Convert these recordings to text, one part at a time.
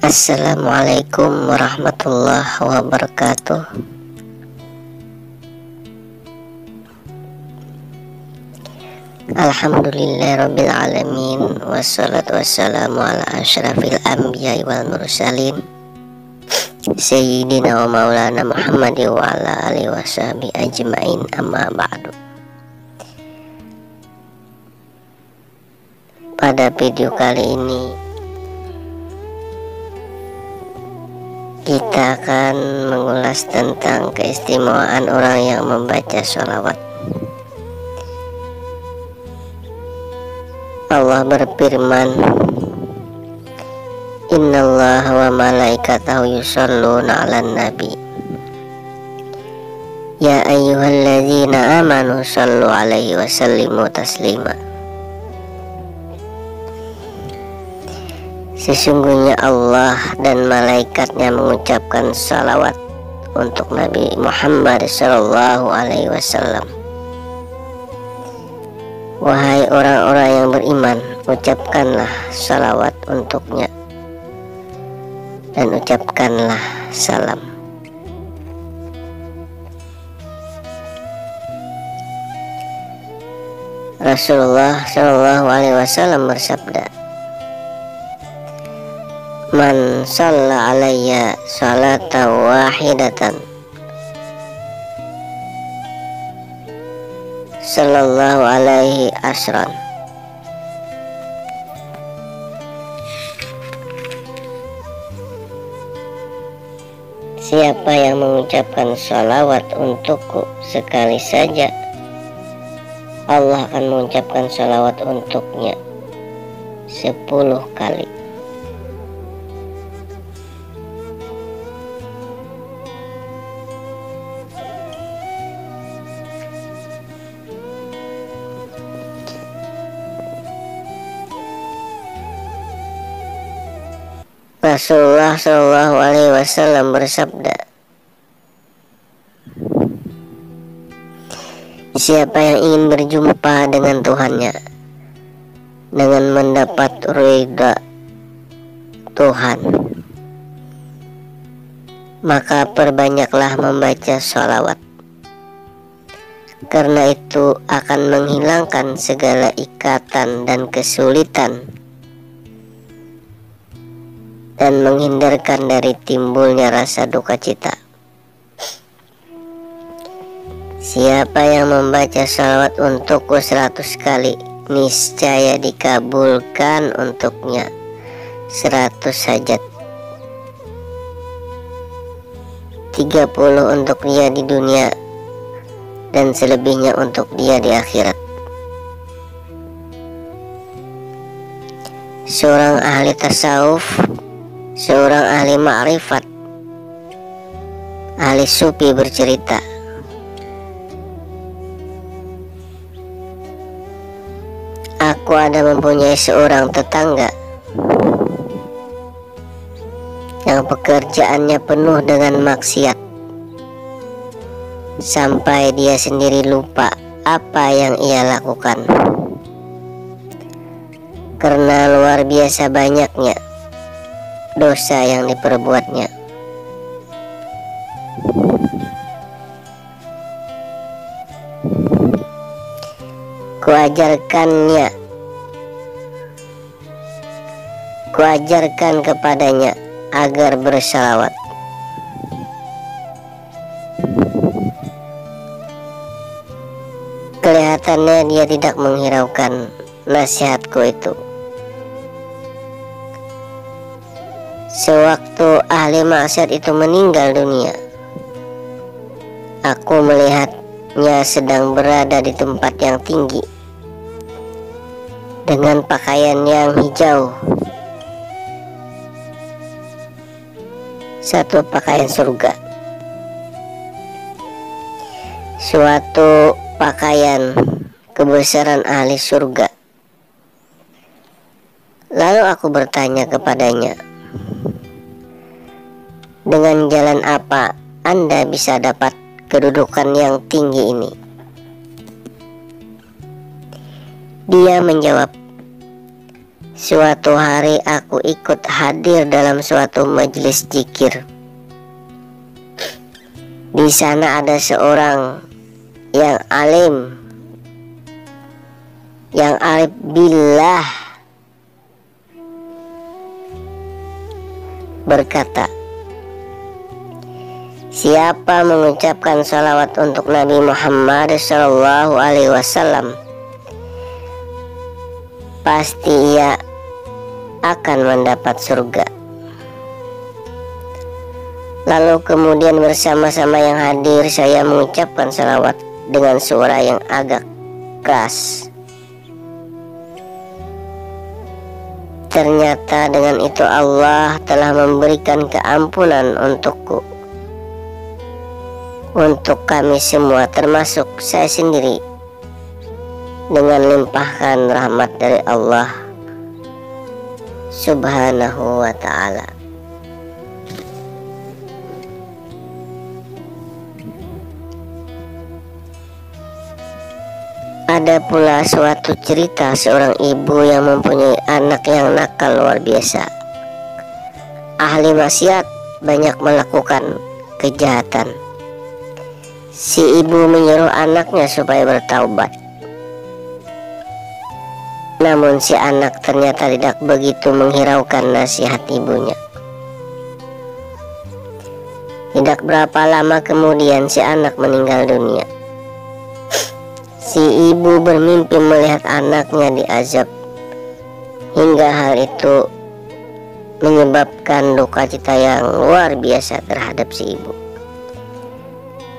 Assalamualaikum warahmatullahi wabarakatuh. Alhamdulillahirabbil alamin, wassalatu wassalamu ala asyrafil anbiya'i wal mursalin sayyidina wa maulana Muhammad wa ala alihi washabihi ajmain, amma ba'du. Pada video kali ini kita akan mengulas tentang keistimewaan orang yang membaca sholawat. Allah berfirman, Innallaha wa malaikatahu yusholluna 'alan nabi ya ayyuhalladzina amanu shollu 'alaihi wa sallimu taslima. Sesungguhnya Allah dan malaikatnya mengucapkan salawat untuk Nabi Muhammad sallallahu alaihi wasallam. Wahai orang-orang yang beriman, ucapkanlah salawat untuknya dan ucapkanlah salam. Rasulullah sallallahu alaihi wasallam bersabda, Man shalla alayya salatan wahidatan sallallahu alaihi asran. Siapa yang mengucapkan salawat untukku sekali saja, Allah akan mengucapkan salawat untuknya 10 kali. Rasulullah Shallallahu Alaihi Wasallam bersabda, siapa yang ingin berjumpa dengan Tuhannya dengan mendapat ridha Tuhan, maka perbanyaklah membaca sholawat, karena itu akan menghilangkan segala ikatan dan kesulitan dan menghindarkan dari timbulnya rasa duka cita. Siapa yang membaca salawat untukku 100 kali, niscaya dikabulkan untuknya 100 hajat, 30 untuk dia di dunia dan selebihnya untuk dia di akhirat. Seorang ahli tasawuf, seorang ahli ma'rifat, ahli sufi bercerita, aku ada mempunyai seorang tetangga yang pekerjaannya penuh dengan maksiat, sampai dia sendiri lupa apa yang ia lakukan, karena luar biasa banyaknya dosa yang diperbuatnya. Kuajarkan kepadanya agar bersalawat. Kelihatannya dia tidak menghiraukan nasihatku itu. Sewaktu ahli maksiat itu meninggal dunia, aku melihatnya sedang berada di tempat yang tinggi dengan pakaian yang hijau, satu pakaian surga, suatu pakaian kebesaran ahli surga. Lalu aku bertanya kepadanya, dengan jalan apa Anda bisa dapat kedudukan yang tinggi ini? Dia menjawab, Suatu hari aku ikut hadir dalam suatu majelis zikir. Di sana ada seorang yang alim, yang arif billah, berkata, siapa mengucapkan salawat untuk Nabi Muhammad SAW, pasti ia akan mendapat surga. Lalu kemudian bersama-sama yang hadir saya mengucapkan salawat dengan suara yang agak keras. Ternyata dengan itu Allah telah memberikan keampunan untukku, untuk kami semua termasuk saya sendiri, dengan limpahkan rahmat dari Allah Subhanahu wa ta'ala. Ada pula suatu cerita seorang ibu yang mempunyai anak yang nakal luar biasa. Ahli maksiat, banyak melakukan kejahatan. Si ibu menyuruh anaknya supaya bertaubat. Namun si anak ternyata tidak begitu menghiraukan nasihat ibunya. Tidak berapa lama kemudian si anak meninggal dunia. Si ibu bermimpi melihat anaknya diazab, hingga hal itu menyebabkan duka cita yang luar biasa terhadap si ibu.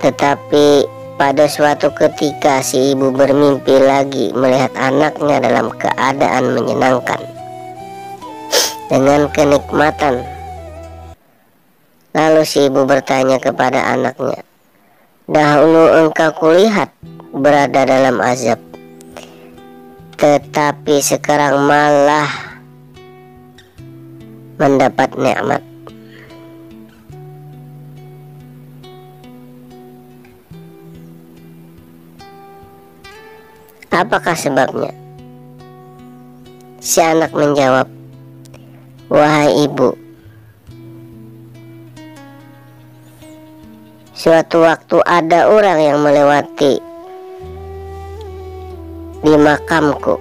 Tetapi pada suatu ketika si ibu bermimpi lagi melihat anaknya dalam keadaan menyenangkan, dengan kenikmatan. Lalu si ibu bertanya kepada anaknya, dahulu engkau kulihat berada dalam azab, tetapi sekarang malah mendapat nikmat. Apakah sebabnya? Si anak menjawab, wahai ibu, suatu waktu ada orang yang melewati di makamku.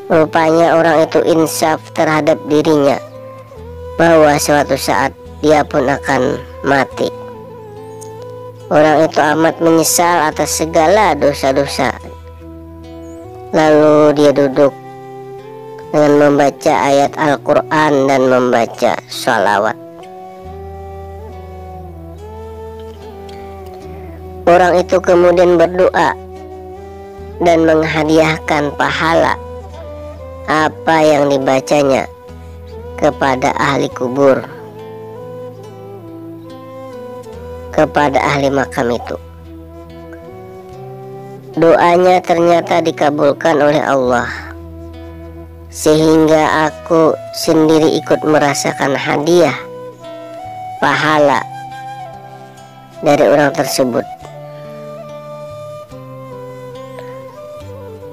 Rupanya orang itu insaf terhadap dirinya bahwa suatu saat dia pun akan mati. Orang itu amat menyesal atas segala dosa-dosa. Lalu dia duduk dengan membaca ayat Al-Quran dan membaca sholawat. Orang itu kemudian berdoa dan menghadiahkan pahala apa yang dibacanya kepada ahli kubur, kepada ahli makam itu. Doanya ternyata dikabulkan oleh Allah, sehingga aku sendiri ikut merasakan hadiah pahala dari orang tersebut.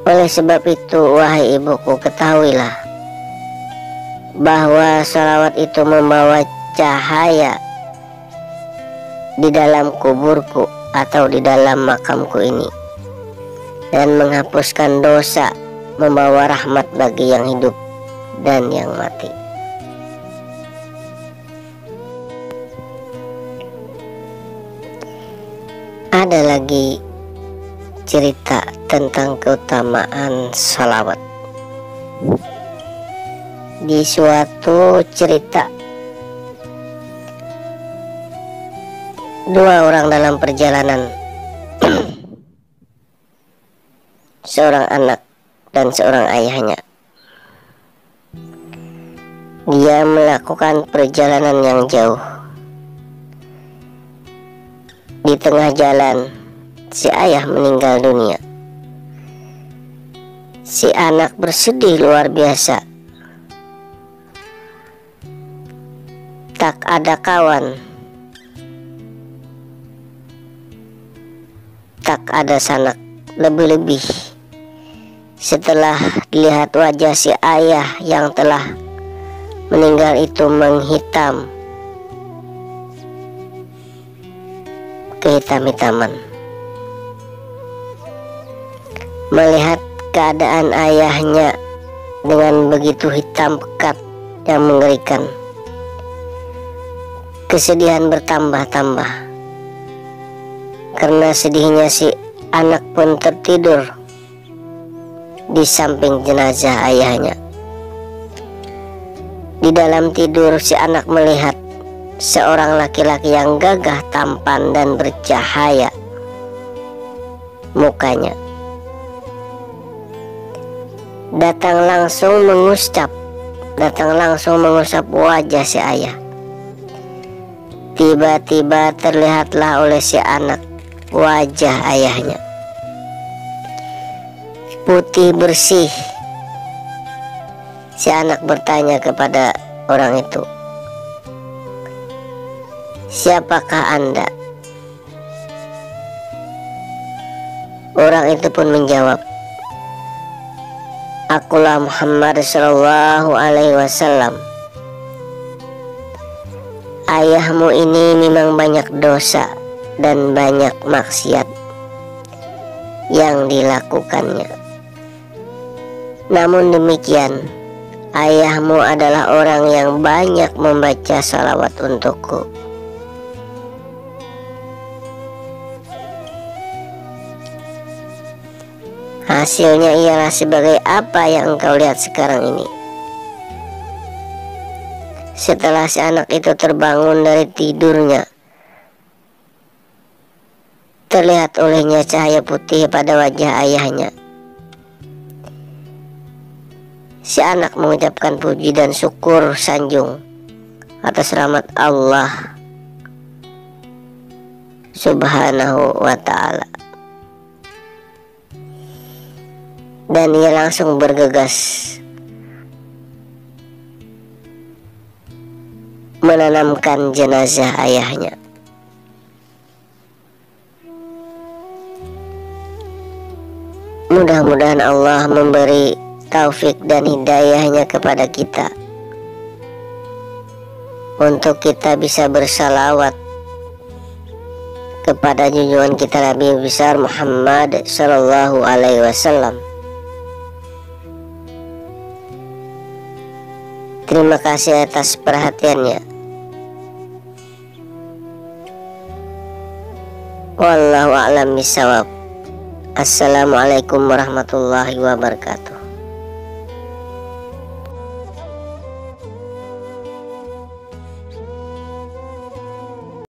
Oleh sebab itu, wahai ibuku, ketahuilah bahwa sholawat itu membawa cahaya di dalam kuburku atau di dalam makamku ini, dan menghapuskan dosa, membawa rahmat bagi yang hidup dan yang mati. Ada lagi cerita tentang keutamaan sholawat. Di suatu cerita, dua orang dalam perjalanan, seorang anak dan seorang ayahnya. Dia melakukan perjalanan yang jauh. Di tengah jalan, si ayah meninggal dunia. Si anak bersedih luar biasa. Tak ada kawan, tak ada sanak, lebih-lebih Setelah dilihat wajah si ayah yang telah meninggal itu menghitam, kehitam-hitaman. Melihat keadaan ayahnya dengan begitu hitam pekat yang mengerikan, kesedihan bertambah-tambah. Karena sedihnya si anak pun tertidur di samping jenazah ayahnya. Di dalam tidur si anak melihat seorang laki-laki yang gagah, tampan dan bercahaya mukanya. Datang langsung mengusap wajah si ayah. Tiba-tiba terlihatlah oleh si anak wajah ayahnya putih bersih. Si anak bertanya kepada orang itu, "Siapakah Anda?" Orang itu pun menjawab, "Akulah Muhammad Shallallahu Alaihi Wasallam. Ayahmu ini memang banyak dosa dan banyak maksiat yang dilakukannya. Namun demikian, ayahmu adalah orang yang banyak membaca salawat untukku. Hasilnya ialah sebagai apa yang engkau lihat sekarang ini." Setelah si anak itu terbangun dari tidurnya, terlihat olehnya cahaya putih pada wajah ayahnya. Si anak mengucapkan puji dan syukur sanjung atas rahmat Allah Subhanahu wa ta'ala. Dan ia langsung bergegas menanamkan jenazah ayahnya. Mudah-mudahan Allah memberi taufik dan hidayahnya kepada kita untuk kita bisa bersalawat kepada junjungan kita Nabi besar Muhammad Sallallahu Alaihi Wasallam. Terima kasih atas perhatiannya. Wallahu a'lam bishawab. Assalamualaikum warahmatullahi wabarakatuh.